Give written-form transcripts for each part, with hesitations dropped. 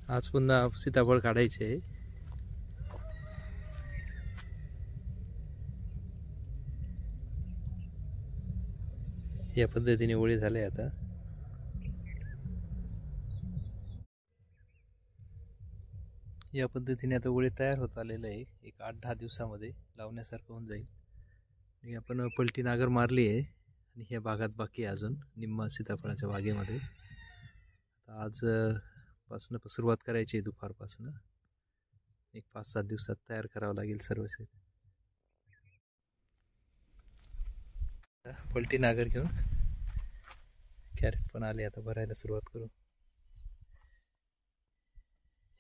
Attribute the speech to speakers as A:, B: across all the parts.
A: आज पुन्हा सीताफळ काढायचे आहे. या पद्धतीने ओळी झाले आता. या पद्धतीने आता ओळी तयार होत आलेलं आहे. एक 8-10 दिवसामध्ये लावण्यासारखं होऊन जाईल. आणि आपण पलटी नागर मारली आहे आणि ह्या भागात बाकी आहे अजून निम्मा सीताफळाच्या बागेमध्ये. आज पासून सुरुवात करायची आहे दुपारपासून. एक 5-7 दिवसात तयार करावं लागेल सर्व. पलटी नागर घेऊन कॅरेट पण आले, आता भरायला सुरुवात करू.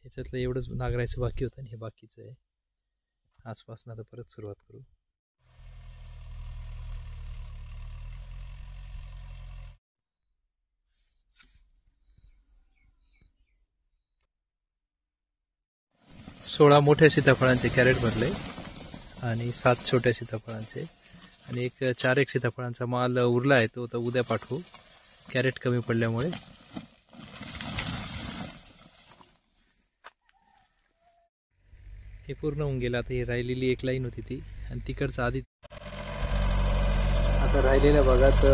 A: ह्याच्यातलं एवढंच नागरायचं बाकी होतं आणि हे बाकीचं आहे. आजपासून आता परत सुरुवात करू. सोळा मोठ्या सीताफळांचे कॅरेट भरले आणि 7 छोट्या सीताफळांचे आणि एक 4 सीताफळांचा माल उरला आहे. तो आता उद्या पाठवू, कॅरेट कमी पडल्यामुळे. हे पूर्ण होऊन गेलं. आता ही राहिलेली एक लाईन होती ती, आणि तिकडचं आधी आता राहिलेल्या भागात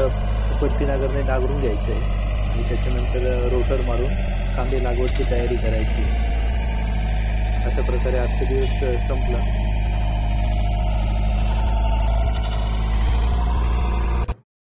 A: पट्टी नागरने नागरून घ्यायचं आहे आणि त्याच्यानंतर रोटर मारून कांदे लागवडची तयारी करायची. अशा प्रकारे आजचा दिवस संपला.